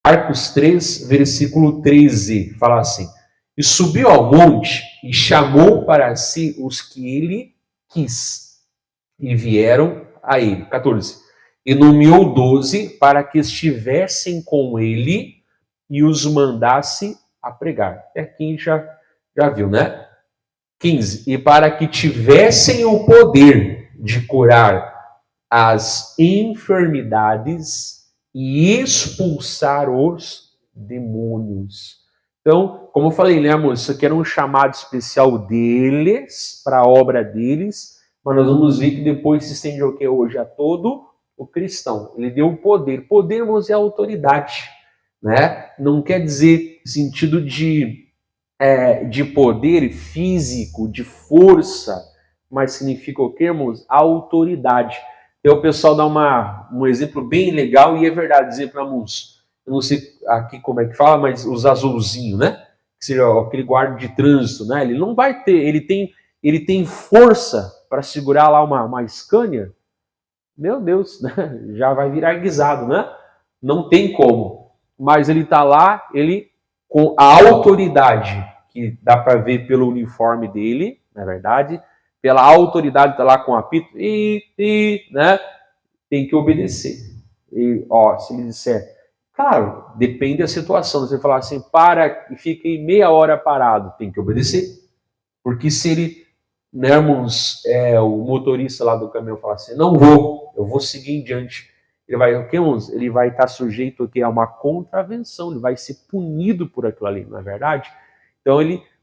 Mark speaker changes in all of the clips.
Speaker 1: Marcos 3, versículo 13, fala assim: e subiu ao monte e chamou para si os que ele quis, e vieram a ele. 14. E nomeou 12 para que estivessem com ele e os mandasse a pregar. Até aqui já viu, né? 15. E para que tivessem o poder de curar as enfermidades e expulsar os demônios. Então, como eu falei, né, amor? Isso aqui era um chamado especial deles, para a obra deles, mas nós vamos ver que depois se estende o que hoje? A todo o cristão. Ele deu o poder. Poder, irmãos, é autoridade, né? Não quer dizer sentido de poder físico, de força, mas significa o que, irmãos? Autoridade. Então o pessoal dá um exemplo bem legal, e é verdade, exemplo, irmãos, eu não sei aqui como é que fala, mas os azulzinhos, né? Que seria aquele guarda de trânsito, né? Ele não vai ter, ele tem força para segurar lá uma Scania. Meu Deus, né? Já vai virar guisado, né? Não tem como. Mas ele está lá, ele com a autoridade, que dá para ver pelo uniforme dele, na verdade, pela autoridade está lá com o apito, né? Tem que obedecer. E, se ele disser, claro, depende da situação. Você falar assim, para e fique meia hora parado, tem que obedecer. Porque se ele, né, irmãos, o motorista lá do caminhão falar assim, não vou, eu vou seguir em diante. Ele vai, o que, irmãos? Ele vai estar sujeito a uma contravenção, ele vai ser punido por aquilo ali, não é verdade? Então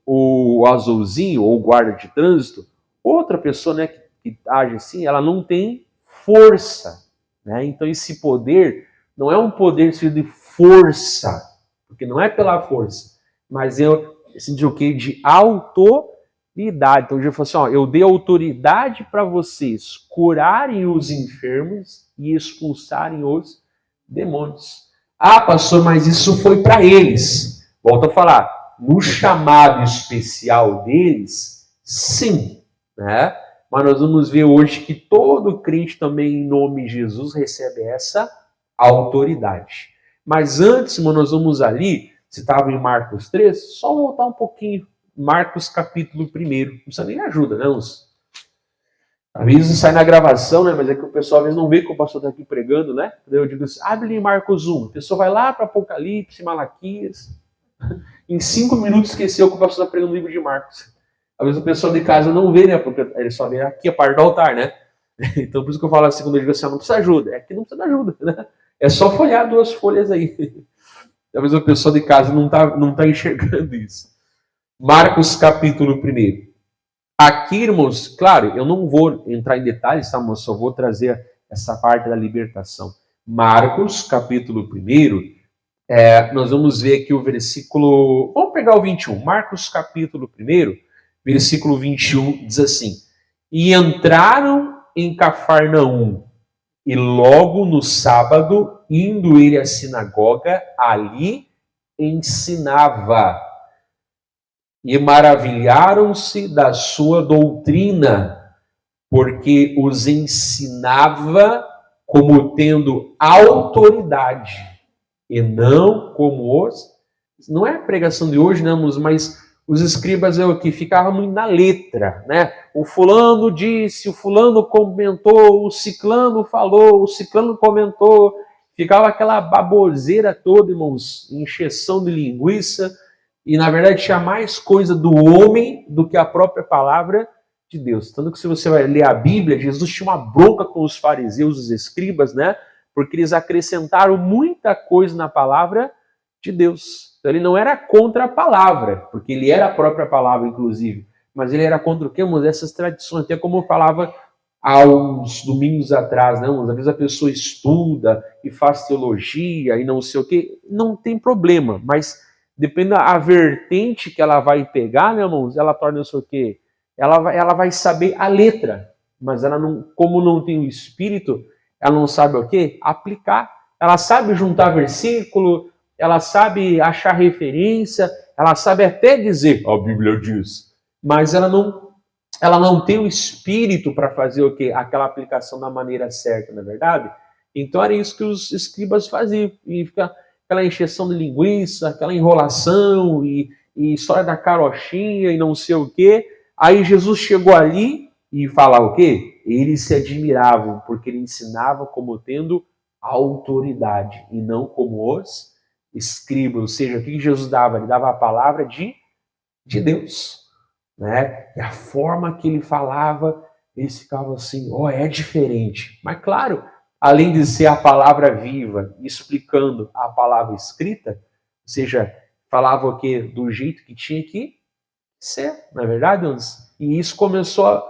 Speaker 1: o azulzinho, ou o guarda de trânsito, outra pessoa, né, que age assim, ela não tem força, né? Então esse poder não é um poder de força, porque não é pela força, mas de autoridade. Então Jesus falou assim, eu dei autoridade para vocês curarem os enfermos e expulsarem os demônios. Ah, pastor, mas isso foi para eles. Volto a falar, no chamado especial deles, sim, né? Mas nós vamos ver hoje que todo crente também, em nome de Jesus, recebe essa autoridade. Mas antes, nós vamos ali, se estava em Marcos 3, só voltar um pouquinho. Marcos capítulo 1. Não precisa nem ajuda, né? Às vezes sai na gravação, né? Mas é que o pessoal às vezes não vê que o pastor está aqui pregando, né? Eu digo assim, abre em Marcos 1. A pessoa vai lá para Apocalipse, Malaquias. Em 5 minutos esqueceu que o pastor está pregando o livro de Marcos. Às vezes o pessoal de casa não vê, né? Porque ele só vê aqui a parte do altar, né? Então por isso que eu falo assim, quando eu digo assim, não precisa ajuda. É que não precisa de ajuda, né? É só folhear 2 folhas aí. Talvez o pessoal de casa não tá enxergando isso. Marcos capítulo 1. Aqui, irmãos, claro, eu não vou entrar em detalhes, tá, mas só vou trazer essa parte da libertação. Marcos capítulo 1, nós vamos ver aqui o versículo... Vamos pegar o 21. Marcos capítulo 1, versículo 21, diz assim, e entraram em Cafarnaum, e logo no sábado, indo ele à sinagoga, ali ensinava. E maravilharam-se da sua doutrina, porque os ensinava como tendo autoridade, e não como os... Não é a pregação de hoje, né, mas os escribas que ficavam muito na letra, né? O fulano disse, o fulano comentou, o ciclano falou, o ciclano comentou. Ficava aquela baboseira toda, irmãos, encheção de linguiça, e na verdade tinha mais coisa do homem do que a própria palavra de Deus. Tanto que se você vai ler a Bíblia, Jesus tinha uma bronca com os fariseus, os escribas, né? Porque eles acrescentaram muita coisa na palavra de Deus. Então ele não era contra a palavra, porque ele era a própria palavra, inclusive. Mas ele era contra o quê, irmãos? Essas tradições. Até como eu falava há uns domingos atrás, né, irmãos? Às vezes a pessoa estuda e faz teologia e não sei o quê. Não tem problema, mas depende da vertente que ela vai pegar, né, irmãos? Ela torna-se o quê? Ela vai saber a letra, mas ela não, como não tem o espírito, ela não sabe o quê? Aplicar. Ela sabe juntar versículo, ela sabe achar referência, ela sabe até dizer, a Bíblia diz, mas ela ela não tem o espírito para fazer o quê? Aquela aplicação da maneira certa, não é verdade? Então era isso que os escribas faziam. E fica aquela encheção de linguiça, aquela enrolação, e história da carochinha e não sei o quê. Aí Jesus chegou ali e fala o quê? Eles se admiravam, porque ele ensinava como tendo autoridade, e não como os escribas. Ou seja, o que Jesus dava? Ele dava a palavra de Deus. Né? E a forma que ele falava, eles ficavam assim, é diferente. Mas claro, além de ser a palavra viva, explicando a palavra escrita, ou seja, falava o quê? Do jeito que tinha que ser, não é verdade, Hans? E isso começou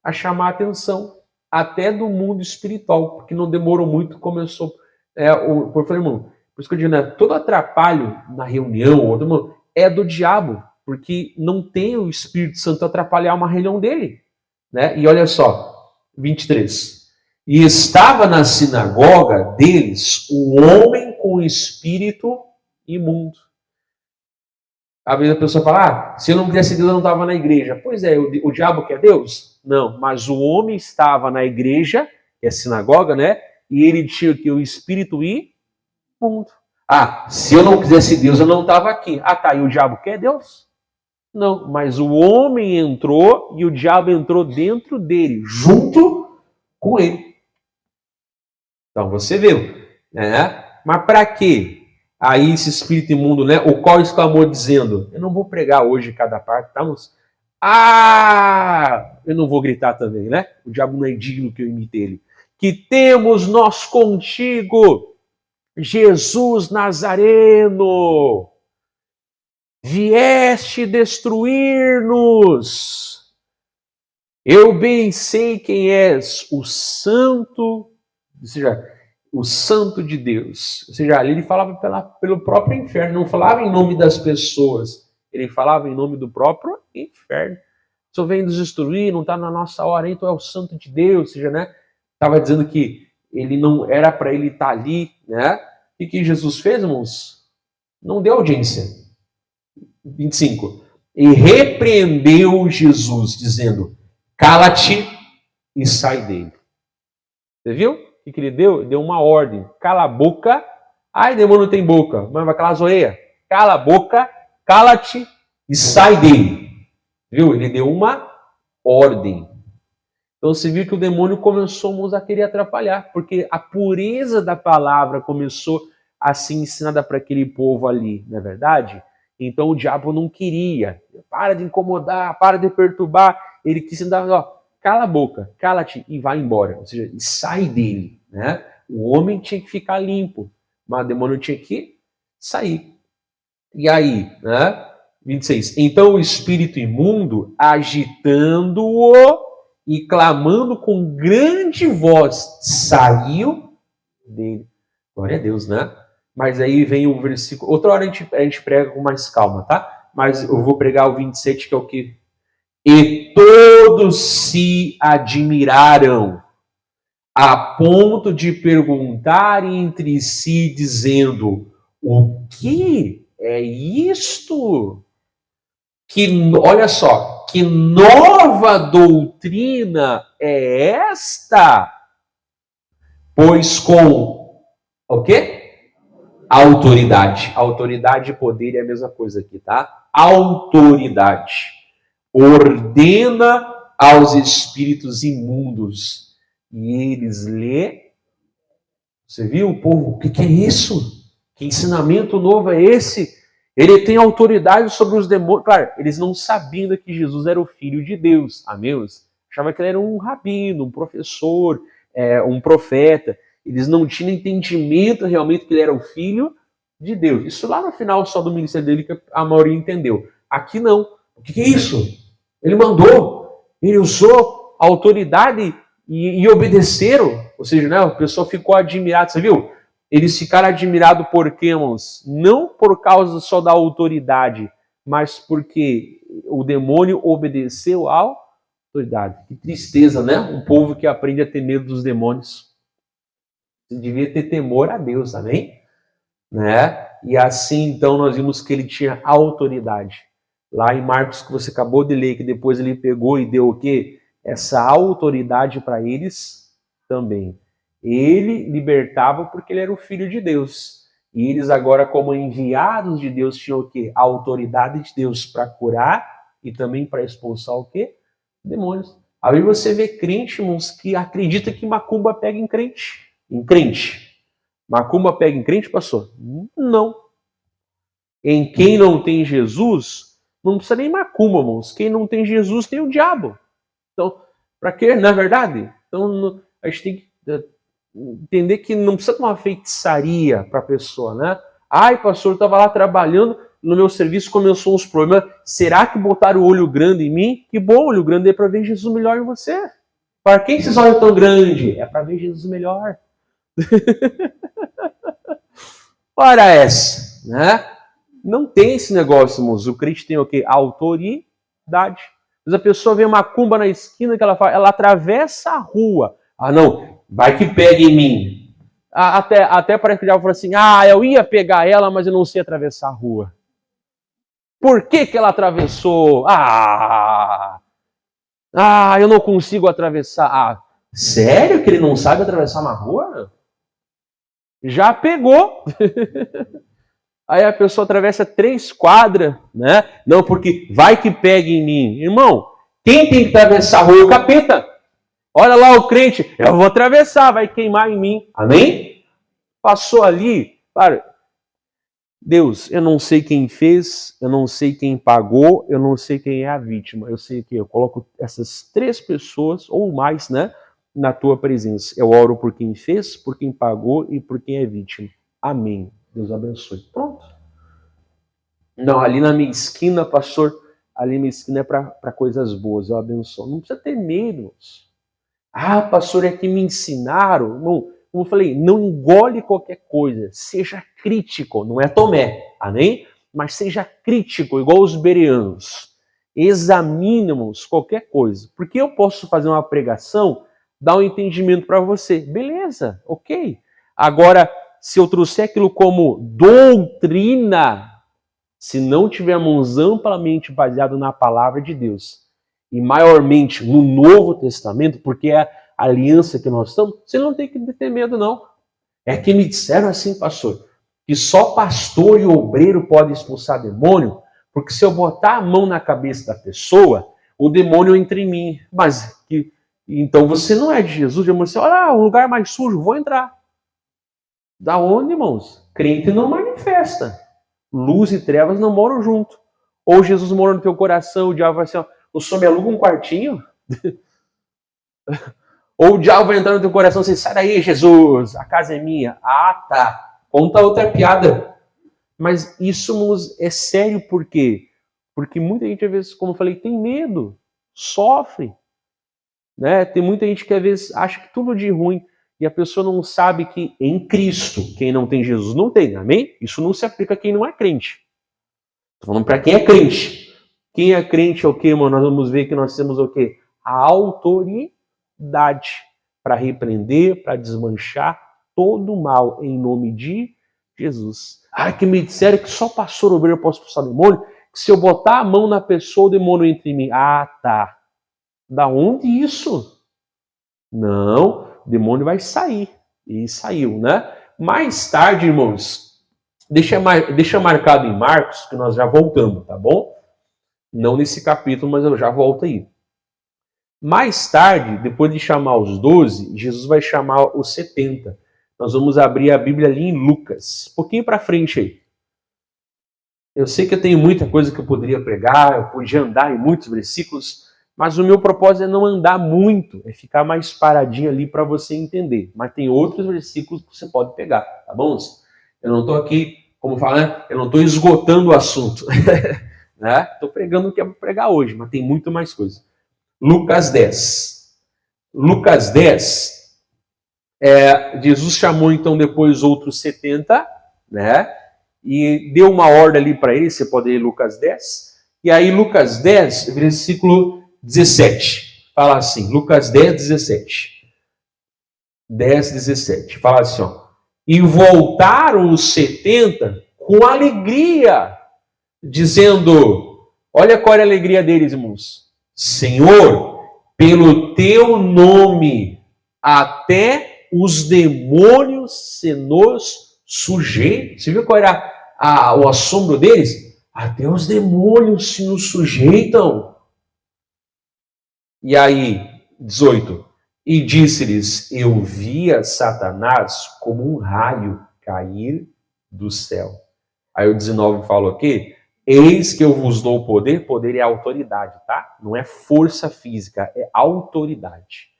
Speaker 1: a chamar a atenção até do mundo espiritual, porque não demorou muito, começou, por isso que eu digo, né, todo atrapalho na reunião, é do diabo, porque não tem o Espírito Santo atrapalhar uma reunião dele. Né? E olha só, 23. E estava na sinagoga deles um homem com espírito imundo. Às vezes a pessoa fala, se eu não quisesse Deus, eu não estava na igreja. Pois é, o diabo quer Deus? Não, mas o homem estava na igreja, que é sinagoga, né? E ele tinha o espírito imundo. Se eu não quisesse Deus, eu não estava aqui. Tá, e o diabo quer Deus? Não, mas o homem entrou e o diabo entrou dentro dele, junto com ele. Então você viu, né? Mas para quê? Aí esse espírito imundo, né? O qual exclamou dizendo, eu não vou pregar hoje cada parte, tá? Eu não vou gritar também, né? O diabo não é digno que eu imite ele. Que temos nós contigo, Jesus Nazareno. Vieste destruir-nos. Eu bem sei quem és, o santo, ou seja, o santo de Deus. Ou seja, ali ele falava pelo próprio inferno, não falava em nome das pessoas, ele falava em nome do próprio inferno. O Senhor vem nos destruir, não está na nossa hora, então é o santo de Deus, ou seja, né? Estava dizendo que ele não era para ele estar ali, né? E que Jesus fez, irmãos? Não deu audiência. 25. E repreendeu Jesus, dizendo, cala-te e sai dele. Você viu? O que ele deu? Ele deu uma ordem. Cala a boca. Demônio tem boca. Mas vai calar a zoeia. Cala a boca, cala-te e sai dele. Viu? Ele deu uma ordem. Então você viu que o demônio começou a querer atrapalhar, porque a pureza da palavra começou a ser ensinada para aquele povo ali, não é verdade? Então o diabo não queria. Para de incomodar, para de perturbar. Ele quis dar, cala a boca, cala-te e vai embora. Ou seja, sai dele. Né? O homem tinha que ficar limpo, mas o demônio tinha que sair. E aí, né? 26. Então o espírito imundo, agitando-o e clamando com grande voz, saiu dele. Glória a Deus, né? Mas aí vem o versículo. Outra hora a gente prega com mais calma, tá? Mas eu vou pregar o 27, que é o que? E todos se admiraram, a ponto de perguntar entre si, dizendo: o que é isto? Olha só, que nova doutrina é esta? Pois com o quê? Autoridade. Autoridade e poder é a mesma coisa aqui, tá? Autoridade. Ordena aos espíritos imundos e eles lê. Você viu o povo? O que é isso? Que ensinamento novo é esse? Ele tem autoridade sobre os demônios. Claro, eles não sabiam que Jesus era o Filho de Deus. Amém? Achavam que ele era um rabino, um professor, um profeta. Eles não tinham entendimento realmente que ele era o Filho de Deus. Isso lá no final só do ministério dele que a maioria entendeu. Aqui não. O que é isso? Ele mandou, ele usou a autoridade e obedeceram. Ou seja, né, a pessoa ficou admirada. Você viu? Eles ficaram admirados por quê, irmãos? Não por causa só da autoridade, mas porque o demônio obedeceu à autoridade. Que tristeza, né? Um povo que aprende a ter medo dos demônios. Você devia ter temor a Deus, amém? Né? E assim, então, nós vimos que ele tinha autoridade. Lá em Marcos, que você acabou de ler, que depois ele pegou e deu o quê? Essa autoridade para eles também. Ele libertava porque ele era o Filho de Deus. E eles agora, como enviados de Deus, tinham o quê? A autoridade de Deus para curar e também para expulsar o quê? Demônios. Aí você vê crente, irmãos, que acredita que macumba pega em crente. Em crente. Macumba pega em crente, pastor? Não. Em quem não tem Jesus, não precisa nem macumba, irmãos. Quem não tem Jesus tem o diabo. Então, para quê? Não é verdade? Então, a gente tem que entender que não precisa de uma feitiçaria para a pessoa, né? Ai, pastor, eu estava lá trabalhando, no meu serviço começou uns problemas. Será que botaram o olho grande em mim? Que bom, olho grande é para ver Jesus melhor em você. Para quem esses olhos tão grandes? É para ver Jesus melhor. Ora essa, né? Não tem esse negócio, irmãos. O crente tem o quê? Autoridade. Mas a pessoa vê uma macumba na esquina que ela atravessa a rua. Ah, não, vai que pega em mim. Até parece que já falou assim, eu ia pegar ela, mas eu não sei atravessar a rua. Por que ela atravessou? Eu não consigo atravessar. Sério que ele não sabe atravessar uma rua? Já pegou. Aí a pessoa atravessa 3 quadras, né? Não, porque vai que pega em mim. Irmão, quem tem que atravessar a rua é o capeta. Olha lá o crente, eu vou atravessar, vai queimar em mim. Amém? Passou ali, para. Deus, eu não sei quem fez, eu não sei quem pagou, eu não sei quem é a vítima. Eu sei que eu coloco essas 3 pessoas, ou mais, né? Na tua presença. Eu oro por quem fez, por quem pagou e por quem é vítima. Amém. Deus abençoe. Pronto. Não, ali na minha esquina, pastor, ali na minha esquina é para coisas boas, eu abençoo. Não precisa ter medo. Pastor, é que me ensinaram. Não, como eu falei, não engole qualquer coisa. Seja crítico, não é Tomé, amém? Mas seja crítico, igual os bereanos. Examinemos qualquer coisa. Porque eu posso fazer uma pregação, dar um entendimento para você. Beleza, ok. Agora, se eu trouxer aquilo como doutrina, se não tivermos amplamente baseado na palavra de Deus, e maiormente no Novo Testamento, porque é a aliança que nós estamos, você não tem que ter medo, não. É que me disseram assim, pastor, que só pastor e obreiro pode expulsar demônio, porque se eu botar a mão na cabeça da pessoa, o demônio entra em mim. Mas, então você não é de Jesus, você olha, um lugar mais sujo, vou entrar. Da onde, irmãos? Crente não manifesta. Luz e trevas não moram junto. Ou Jesus mora no teu coração, o diabo vai assim, o senhor me aluga um quartinho? Ou o diabo vai entrar no teu coração e assim, sai daí, Jesus, a casa é minha. Tá. Conta outra piada. Mas isso é sério por quê? Porque muita gente, às vezes, como eu falei, tem medo, sofre. Né? Tem muita gente que, às vezes, acha que tudo de ruim e a pessoa não sabe que em Cristo, quem não tem Jesus não tem, amém? Isso não se aplica a quem não é crente. Estou falando para quem é crente. Quem é crente é o quê, mano? Nós vamos ver que nós temos o quê? A autoridade para repreender, para desmanchar todo o mal em nome de Jesus. Que me disseram que só pastor obreiro pode expulsar demônio, que se eu botar a mão na pessoa, o demônio entra em mim. Tá. Da onde isso? Não, o demônio vai sair. E saiu, né? Mais tarde, irmãos, deixa marcado em Marcos, que nós já voltamos, tá bom? Não nesse capítulo, mas eu já volto aí. Mais tarde, depois de chamar os 12, Jesus vai chamar os 70. Nós vamos abrir a Bíblia ali em Lucas. Um pouquinho para frente aí. Eu sei que eu tenho muita coisa que eu poderia pregar, eu podia andar em muitos versículos, mas o meu propósito é não andar muito, é ficar mais paradinho ali para você entender. Mas tem outros versículos que você pode pegar, tá bom? Eu não estou aqui, como falar, eu não estou esgotando o assunto. Né? Estou pregando o que é para pregar hoje, mas tem muito mais coisa. Lucas 10. Lucas 10, Jesus chamou então depois outros 70, né? E deu uma ordem ali para eles, você pode ler Lucas 10. E aí Lucas 10, versículo 17, fala assim, Lucas 10, 17. 10, 17, fala assim, e voltaram os 70 com alegria, dizendo, Olha qual era a alegria deles, irmãos. Senhor, pelo teu nome, até os demônios se nos sujeitam. Você viu qual era o assombro deles? Até os demônios se nos sujeitam. E aí, 18. E disse-lhes, eu via Satanás como um raio cair do céu. Aí o 19 fala o quê? Eis que eu vos dou poder, poder é autoridade, tá? Não é força física, é autoridade.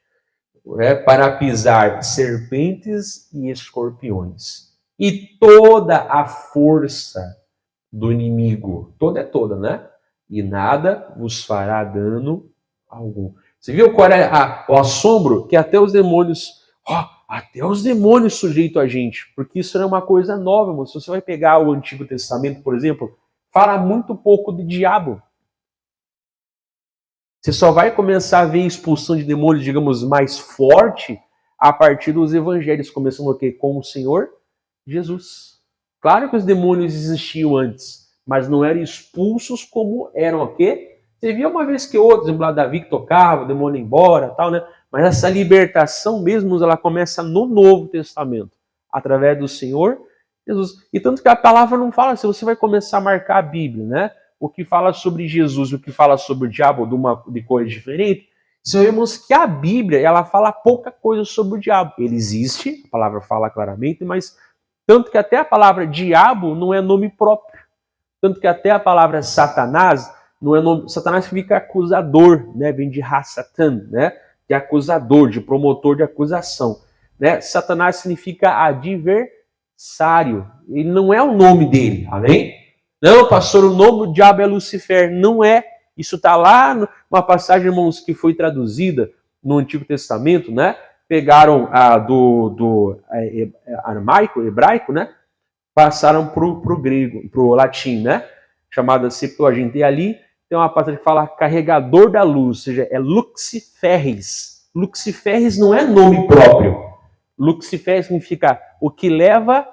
Speaker 1: Para pisar serpentes e escorpiões. E toda a força do inimigo, toda é toda, né? E nada vos fará dano algum. Você viu qual é o assombro? Que até os demônios, até os demônios sujeitam a gente, porque isso era uma coisa nova, irmão. Se você vai pegar o Antigo Testamento, por exemplo, fala muito pouco de diabo. Você só vai começar a ver expulsão de demônios, digamos, mais forte a partir dos evangelhos, começando o quê? Com o Senhor Jesus. Claro que os demônios existiam antes, mas não eram expulsos como eram o quê? Você via uma vez que outra, exemplo, lá Davi que tocava, o demônio ia embora, tal, né? Mas essa libertação mesmo, ela começa no Novo Testamento, através do Senhor Jesus. E tanto que a palavra não fala, se você vai começar a marcar a Bíblia, né? O que fala sobre Jesus, o que fala sobre o diabo de coisa diferente, sabemos que a Bíblia, ela fala pouca coisa sobre o diabo. Ele existe, a palavra fala claramente, mas tanto que até a palavra diabo não é nome próprio. Tanto que até a palavra Satanás não é nome. Satanás significa acusador, né? Vem de Hassatan, né? De acusador, de promotor de acusação. Né? Satanás significa adversário. Ele não é o nome dele, amém? Não, pastor, o nome do diabo é Lucifer. Não é. Isso está lá numa passagem, irmãos, que foi traduzida no Antigo Testamento, né? Pegaram do aramaico, hebraico, né? Passaram pro grego, pro latim, né? Chamada Septuaginta. E ali tem uma passagem que fala carregador da luz, ou seja, é Luciferes. Luciferes não é nome próprio. Lucifer significa o que leva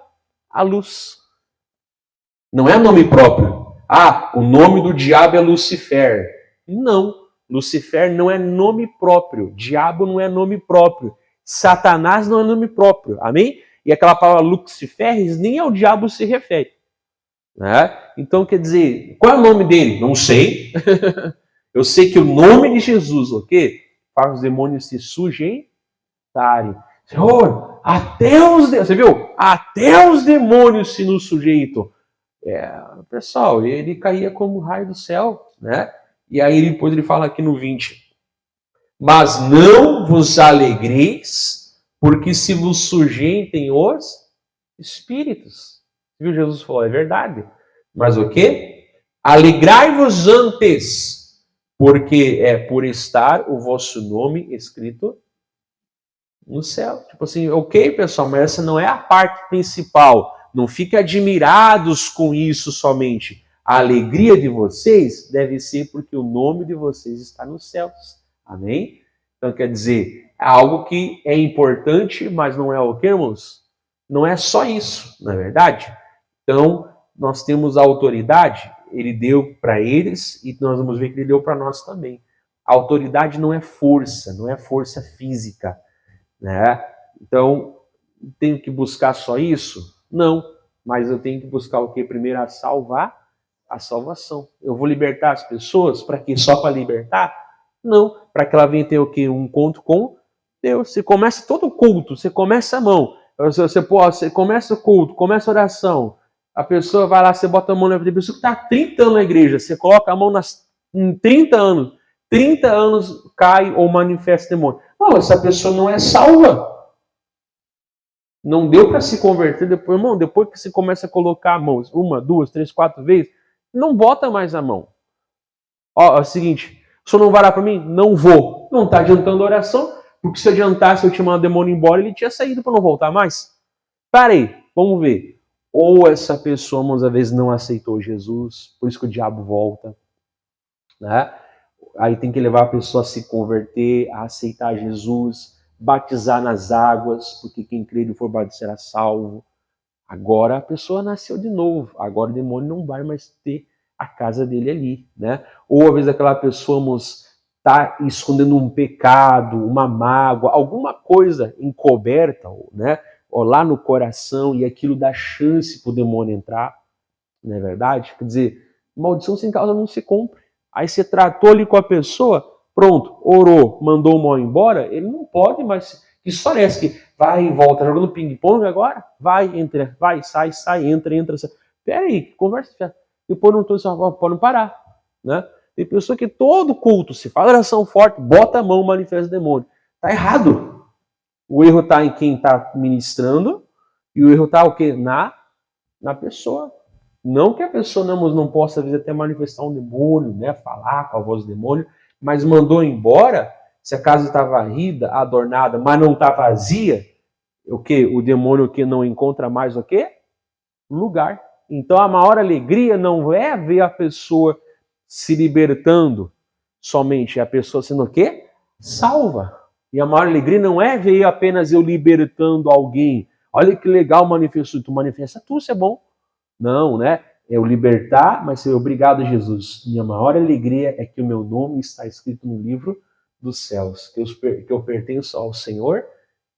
Speaker 1: a luz. Não é nome próprio. O nome do diabo é Lucifer. Não. Lucifer não é nome próprio. Diabo não é nome próprio. Satanás não é nome próprio. Amém? E aquela palavra Luciferes nem ao diabo se refere. Né? Então, quer dizer, qual é o nome dele? Não sei. Eu sei que o nome de Jesus, ok? Faz os demônios se sujeitarem. Senhor, você viu? Até os demônios se nos sujeitam. Pessoal, ele caía como raio do céu, né? E aí depois ele fala aqui no 20. Mas não vos alegreis, porque se vos sujeitem os espíritos. Viu? Jesus falou, é verdade. Mas o quê? Alegrai-vos antes, porque é por estar o vosso nome escrito no céu. Tipo assim, ok, pessoal, mas essa não é a parte principal. Não fiquem admirados com isso somente. A alegria de vocês deve ser porque o nome de vocês está nos céus. Amém? Então, quer dizer, é algo que é importante, mas não é o que, irmãos? Não é só isso, não é verdade? Então, nós temos a autoridade, ele deu para eles e nós vamos ver que ele deu para nós também. A autoridade não é força física, né? Então, tenho que buscar só isso? Não, mas eu tenho que buscar o que? Primeiro a salvação. Eu vou libertar as pessoas para quê? Só para libertar? Não, para que ela venha ter o quê? Um encontro com Deus. Você começa todo o culto, você começa a mão, você começa o culto, começa a oração, a pessoa vai lá, você bota a mão na vida, a pessoa que está há 30 anos na igreja, você coloca a mão em 30 anos cai ou manifesta demônio. Não, essa pessoa não é salva. Não deu para se converter depois, irmão. Depois que você começa a colocar a mão 1, 2, 3, 4 vezes, não bota mais a mão. É o seguinte, o senhor não vai lá para mim? Não vou. Não está adiantando a oração, porque se adiantasse eu te mandar o demônio embora, ele tinha saído para não voltar mais. Parei, vamos ver. Ou essa pessoa, muitas vezes, não aceitou Jesus, por isso que o diabo volta, né? Aí tem que levar a pessoa a se converter, a aceitar Jesus, batizar nas águas, porque quem crer e for batizado será salvo. Agora a pessoa nasceu de novo. Agora o demônio não vai mais ter a casa dele ali, né? Ou às vezes aquela pessoa está escondendo um pecado, uma mágoa, alguma coisa encoberta, né? Ou lá no coração, e aquilo dá chance para o demônio entrar, não é verdade? Quer dizer, maldição sem causa não se cumpre. Aí você tratou ali com a pessoa, pronto, orou, mandou o mal embora, ele não pode mais. Que história é essa que vai e volta, jogando ping-pong agora? Vai, entra, vai, sai, entra, sai. Pera aí, conversa. Depois não pode não parar, né? Tem pessoa que todo culto, se fala oração forte, bota a mão, manifesta o demônio. Tá errado. O erro está em quem está ministrando e o erro está o quê? Na pessoa. Não que a pessoa não possa, às vezes, até manifestar um demônio, né? Falar com a voz do demônio, mas mandou embora, se a casa está varrida, adornada, mas não está vazia, o quê? O demônio que não encontra mais o quê? Lugar. Então a maior alegria não é ver a pessoa se libertando somente, é a pessoa sendo o quê? Salva. E a maior alegria não é ver apenas eu libertando alguém. Olha que legal manifestou. Tu manifesta tu, isso é bom. Não, né? É o libertar, mas ser obrigado, Jesus. Minha maior alegria é que o meu nome está escrito no livro dos céus, que eu pertenço ao Senhor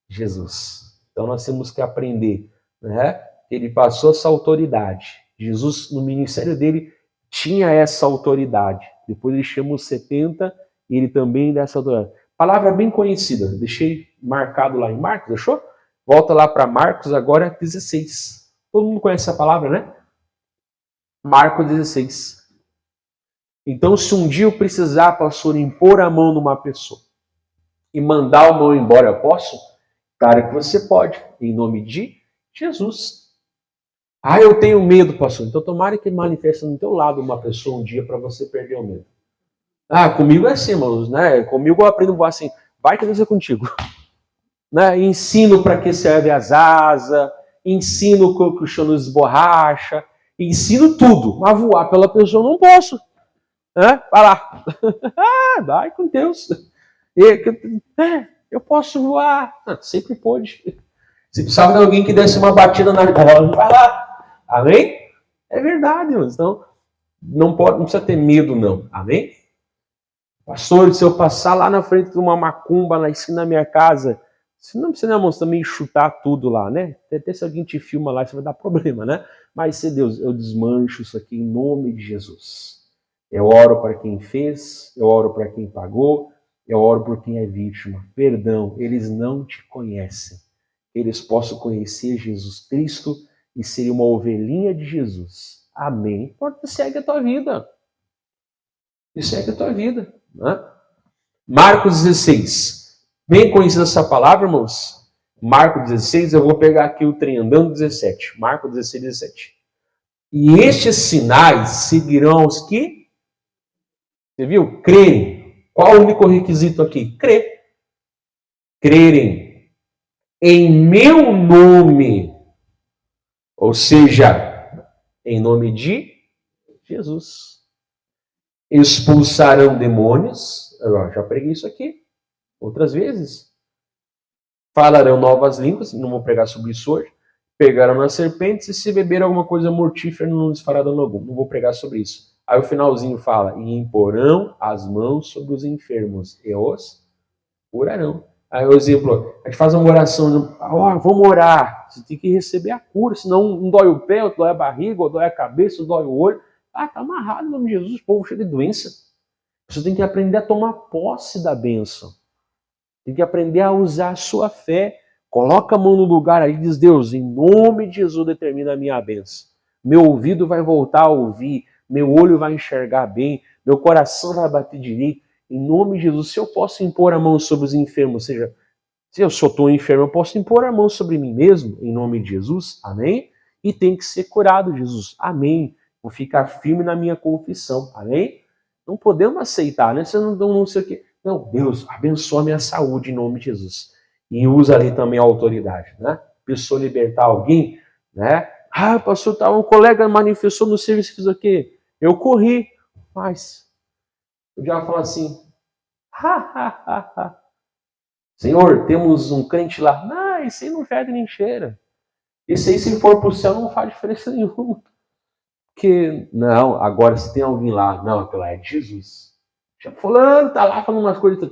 Speaker 1: Jesus. Então nós temos que aprender, né? Ele passou essa autoridade. Jesus, no ministério dele, tinha essa autoridade. Depois ele chama os 70 e ele também dá essa autoridade. Palavra bem conhecida. Deixei marcado lá em Marcos, achou? Volta lá para Marcos, agora 16. Todo mundo conhece essa palavra, né? Marcos 16. Então, se um dia eu precisar, pastor, impor a mão numa pessoa e mandar a mão embora, eu posso? Claro que você pode, em nome de Jesus. Ah, eu tenho medo, pastor. Então, tomara que manifeste no teu lado uma pessoa um dia para você perder o medo. Ah, comigo é assim, irmãos, né? Comigo eu aprendo a voar assim. Vai que Deus é contigo. Né? Ensino para que serve as asas, ensino que o chão não esborracha, ensino tudo, mas voar pela pessoa eu não posso. Né? Vai lá. Vai com Deus. Eu posso voar. Sempre pôde. Se precisava de alguém que desse uma batida na bola, vai lá. Amém? É verdade, irmãos. Então, não precisa ter medo, não. Amém? Pastor, se eu passar lá na frente de uma macumba na esquina da minha casa, você não precisa, irmãos, também chutar tudo lá, né? Até se alguém te filma lá, isso vai dar problema, né? Mas, se Deus, eu desmancho isso aqui em nome de Jesus. Eu oro para quem fez, eu oro para quem pagou, eu oro por quem é vítima. Perdão, eles não te conhecem. Eles possam conhecer Jesus Cristo e ser uma ovelhinha de Jesus. Amém. Portanto, segue a tua vida. E segue a tua vida. Né? Marcos 16. Bem conhecida essa palavra, irmãos? Marcos 16, eu vou pegar aqui o trem andando 17. Marcos 16, 17. E estes sinais seguirão os que? Você viu? Crerem. Qual o único requisito aqui? Crer. Crerem em meu nome. Ou seja, em nome de Jesus. Expulsarão demônios. Eu já preguei isso aqui outras vezes. Falarão novas línguas. Não vou pregar sobre isso hoje. Pegarão as serpentes e se beber alguma coisa mortífera não lhes fará dano algum. Não vou pregar sobre isso. Aí o finalzinho fala, e imporão as mãos sobre os enfermos e os curarão. Aí o exemplo, a gente faz uma oração, vamos orar, você tem que receber a cura, senão não dói o pé, dói a barriga, dói a cabeça, dói o olho. Tá amarrado, em nome de Jesus, o povo cheio de doença. Você tem que aprender a tomar posse da bênção. Tem que aprender a usar a sua fé. Coloca a mão no lugar aí e diz, Deus, em nome de Jesus determina a minha bênção. Meu ouvido vai voltar a ouvir, meu olho vai enxergar bem, meu coração vai bater direito. Em nome de Jesus, se eu posso impor a mão sobre os enfermos, ou seja, se eu só estou enfermo, eu posso impor a mão sobre mim mesmo, em nome de Jesus, amém? E tem que ser curado, Jesus, amém? Vou ficar firme na minha confissão, amém? Não podemos aceitar, né? Você não sei o quê. Não, Deus, abençoa a minha saúde em nome de Jesus. E usa ali também a autoridade, né? Pessoa libertar alguém, né? Ah, pastor, um colega manifestou no serviço, fiz o quê? Eu corri, mas o diabo fala assim, Senhor, temos um crente lá. Não, esse aí não fede nem cheira. Esse aí, se for para o céu, não faz diferença nenhuma. Que, não, agora se tem alguém lá, não, aquilo lá é de Jesus. Já fulano tá lá falando umas coisas.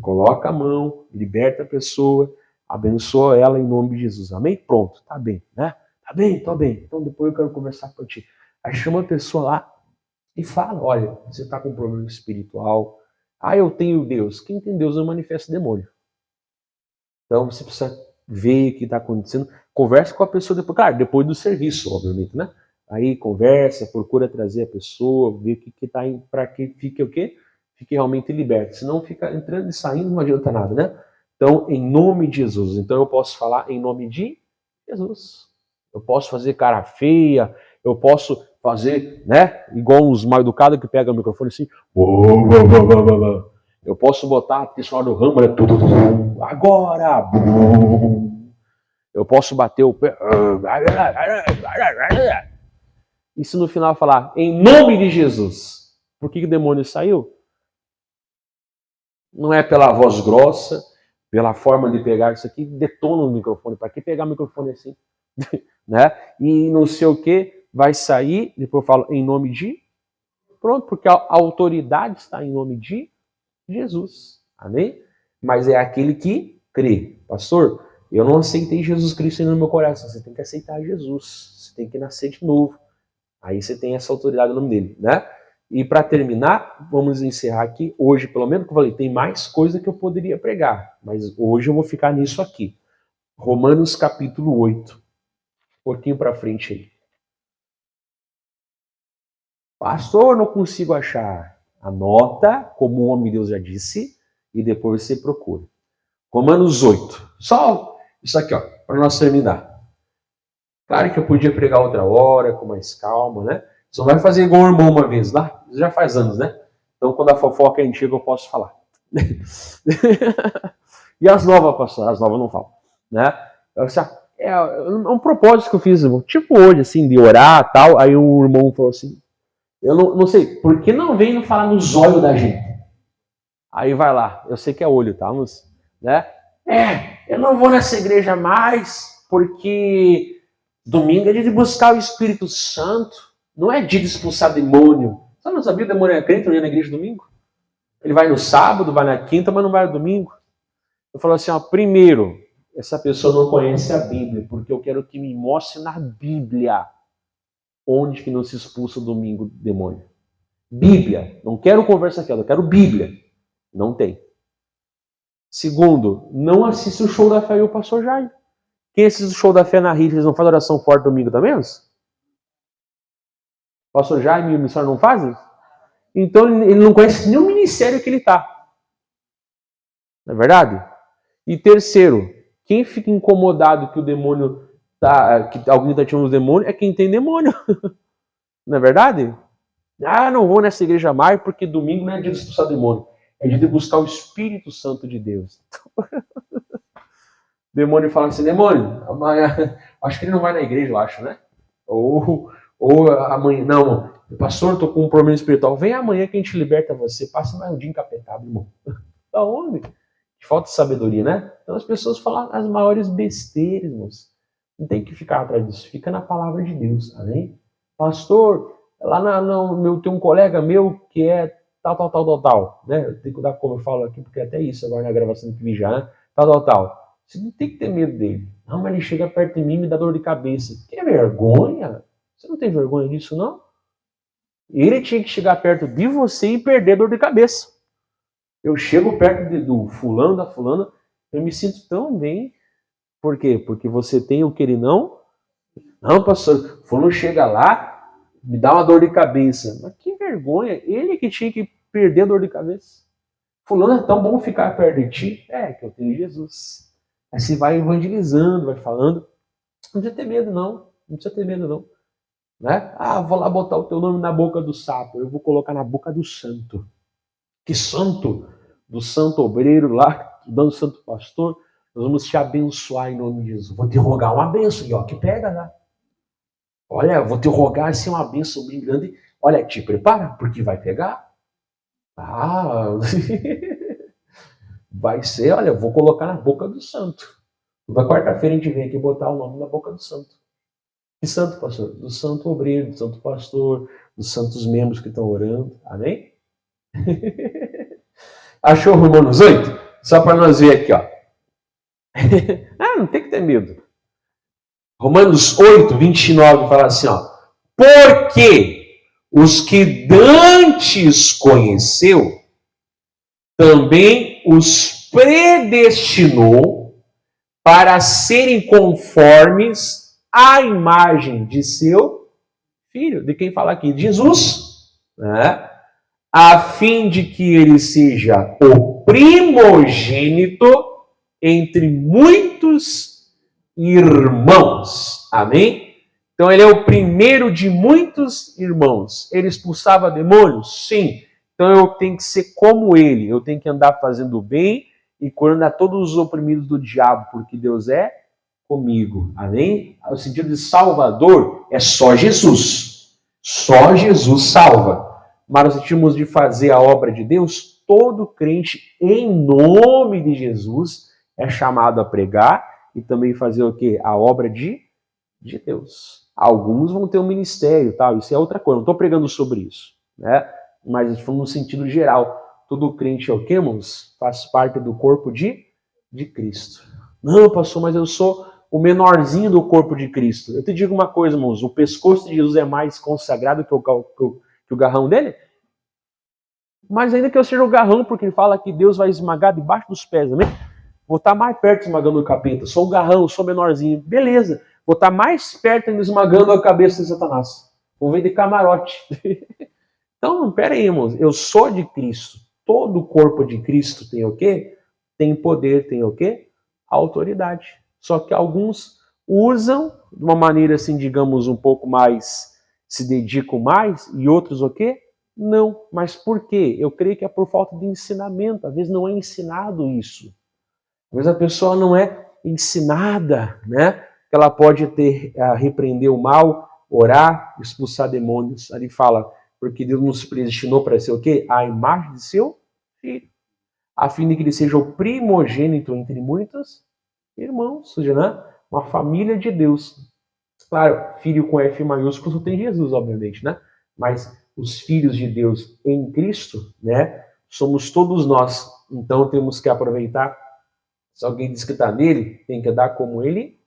Speaker 1: Coloca a mão, liberta a pessoa, abençoa ela em nome de Jesus. Amém? Pronto, tá bem, né? Tá bem, tô bem. Então depois eu quero conversar contigo. Aí chama a pessoa lá e fala, olha, você tá com um problema espiritual. Ah, eu tenho Deus. Quem tem Deus não manifesta demônio. Então você precisa ver o que está acontecendo. Conversa com a pessoa depois, claro, depois do serviço, obviamente, né? Aí conversa, procura trazer a pessoa, ver o que está indo para que fique o quê? Fique realmente liberto. Senão fica entrando e saindo, não adianta nada, né? Então, em nome de Jesus. Então eu posso falar em nome de Jesus. Eu posso fazer cara feia, eu posso fazer, né? Igual os mal educados que pegam o microfone assim. Eu posso botar a trilha do Rambo, né? Agora! Eu posso bater o pé. E se no final falar, em nome de Jesus, por que o demônio saiu? Não é pela voz grossa, pela forma de pegar isso aqui, detona o microfone. Para que pegar o microfone assim? Né? E não sei o que, vai sair, depois eu falo em nome de. Pronto, porque a autoridade está em nome de Jesus. Amém? Mas é aquele que crê. Pastor, eu não aceitei Jesus Cristo ainda no meu coração. Você tem que aceitar Jesus. Você tem que nascer de novo. Aí você tem essa autoridade no nome dele, né? E para terminar, vamos encerrar aqui. Hoje, pelo menos, que eu falei, tem mais coisa que eu poderia pregar. Mas hoje eu vou ficar nisso aqui. Romanos capítulo 8. Um pouquinho para frente aí. Pastor, não consigo achar. Anota, como o homem de Deus já disse, e depois você procura. Romanos 8. Só isso aqui, ó, para nós terminar. Claro que eu podia pregar outra hora, com mais calma, né? Você não vai fazer igual o irmão uma vez lá? Já faz anos, né? Então, quando a fofoca é antiga, eu posso falar. E as novas, pastor? As novas não falam, né? É um propósito que eu fiz, tipo hoje, assim, de orar e tal. Aí o irmão falou assim, eu não sei, por que não vem falar nos olhos da gente? Aí vai lá, eu sei que é olho, tá? Mas, né? Eu não vou nessa igreja mais, porque domingo é dia de buscar o Espírito Santo, não é dia de expulsar demônio. Você não sabia que o demônio é crente, não ia na igreja domingo? Ele vai no sábado, vai na quinta, mas não vai no domingo. Eu falo assim, ó, primeiro, essa pessoa não conhece a Bíblia, porque eu quero que me mostre na Bíblia onde que não se expulsa domingo demônio. Bíblia, não quero conversa fiada, eu quero Bíblia. Não tem. Segundo, não assiste o show da fé e o pastor Jair. Quem assiste o show da fé na rede, eles não fazem oração forte domingo também? O pastor Jaime e o missionário não fazem? Então ele não conhece nenhum ministério que ele está. Não é verdade? E terceiro, quem fica incomodado que o demônio tá, que alguém está tirando o demônio é quem tem demônio. Não é verdade? Ah, não vou nessa igreja mais porque domingo não é dia de expulsar demônio. É dia de buscar o Espírito Santo de Deus. Demônio fala assim, demônio, amanhã, acho que ele não vai na igreja, eu acho, né? Ou amanhã, não, pastor, estou com um problema espiritual, vem amanhã que a gente liberta você, passa mais um dia encapetado, irmão. Da onde? Falta de sabedoria, né? Então as pessoas falam as maiores besteiras, irmãos. Não tem que ficar atrás disso, fica na palavra de Deus, amém? Pastor, lá tem um colega meu que é tal, né? Eu tenho que dar como eu falo aqui, porque até isso agora na gravação que vi já, né? Tal. Você não tem que ter medo dele. Não, mas ele chega perto de mim e me dá dor de cabeça. Que vergonha? Você não tem vergonha disso, não? Ele tinha que chegar perto de você e perder a dor de cabeça. Eu chego perto do fulano, da fulana, eu me sinto tão bem. Por quê? Porque você tem o que ele não. Não, pastor, fulano chega lá, me dá uma dor de cabeça. Mas que vergonha, ele que tinha que perder a dor de cabeça. Fulano, é tão bom ficar perto de ti. É, que eu tenho Jesus. Aí você vai evangelizando, vai falando. Não precisa ter medo, não. Não precisa ter medo, não. Né? Ah, vou lá botar o teu nome na boca do sapo. Eu vou colocar na boca do santo. Que santo? Do santo obreiro lá, do santo pastor. Nós vamos te abençoar em nome de Jesus. Vou te rogar uma benção. E ó, que pega, né? Olha, vou te rogar assim uma benção bem grande. Olha, te prepara, porque vai pegar. Ah, vai ser, olha, vou colocar na boca do santo. Toda quarta-feira a gente vem aqui botar o nome na boca do santo. Que santo, pastor? Do santo obreiro, do santo pastor, dos santos membros que estão orando. Amém? Achou Romanos 8? Só para nós ver aqui, ó. Não tem que ter medo. Romanos 8, 29 fala assim, ó. Porque os que dantes conheceu, também os predestinou para serem conformes à imagem de seu filho. De quem fala aqui? De Jesus. Né? A fim de que ele seja o primogênito entre muitos irmãos. Amém? Então ele é o primeiro de muitos irmãos. Ele expulsava demônios? Sim. Então eu tenho que ser como ele. Eu tenho que andar fazendo o bem e curando a todos os oprimidos do diabo, porque Deus é comigo. Amém? O sentido de salvador é só Jesus. Só Jesus salva. Mas nós tínhamos de fazer a obra de Deus, todo crente, em nome de Jesus, é chamado a pregar e também fazer o quê? A obra de Deus. Alguns vão ter um ministério, tal. Isso é outra coisa, não estou pregando sobre isso, né? Mas no sentido geral, todo crente é o quê, irmãos? Faz parte do corpo de Cristo. Não, pastor, mas eu sou o menorzinho do corpo de Cristo. Eu te digo uma coisa, irmãos, o pescoço de Jesus é mais consagrado que o garrão dele? Mas ainda que eu seja o garrão, porque ele fala que Deus vai esmagar debaixo dos pés, né? Vou estar mais perto esmagando o capeta. Sou o garrão, sou menorzinho. Beleza. Vou estar mais perto ainda esmagando a cabeça de Satanás. Vou ver de camarote. Então, pera aí, irmãos. Eu sou de Cristo. Todo o corpo de Cristo tem o quê? Tem poder, tem o quê? Autoridade. Só que alguns usam de uma maneira assim, digamos, um pouco mais, se dedicam mais, e outros o quê? Não. Mas por quê? Eu creio que é por falta de ensinamento. Às vezes não é ensinado isso. Às vezes a pessoa não é ensinada, né? Que ela pode ter, repreender o mal, orar, expulsar demônios. Ali fala, porque Deus nos predestinou para ser o quê? A imagem de seu filho. A fim de que ele seja o primogênito entre muitos irmãos. Ou seja, né? Uma família de Deus. Claro, filho com F maiúsculo só tem Jesus, obviamente, né? Mas os filhos de Deus em Cristo, né? Somos todos nós. Então temos que aproveitar. Se alguém diz que está nele, tem que andar como ele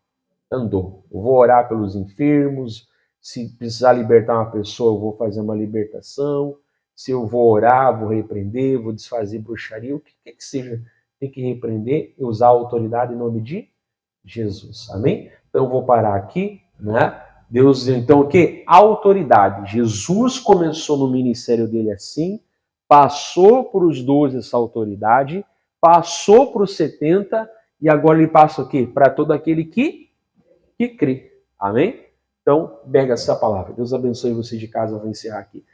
Speaker 1: andou. Eu vou orar pelos enfermos. Se precisar libertar uma pessoa, eu vou fazer uma libertação. Se eu vou orar, vou repreender, vou desfazer bruxaria, o que quer que seja, tem que repreender e usar a autoridade em nome de Jesus. Amém? Então eu vou parar aqui, né? Deus, então, o quê? Autoridade. Jesus começou no ministério dele assim, passou para os 12 essa autoridade, passou para os 70 e agora ele passa o quê? Para todo aquele que crê. Amém? Então, pega essa palavra. Deus abençoe você de casa. Eu vou encerrar aqui.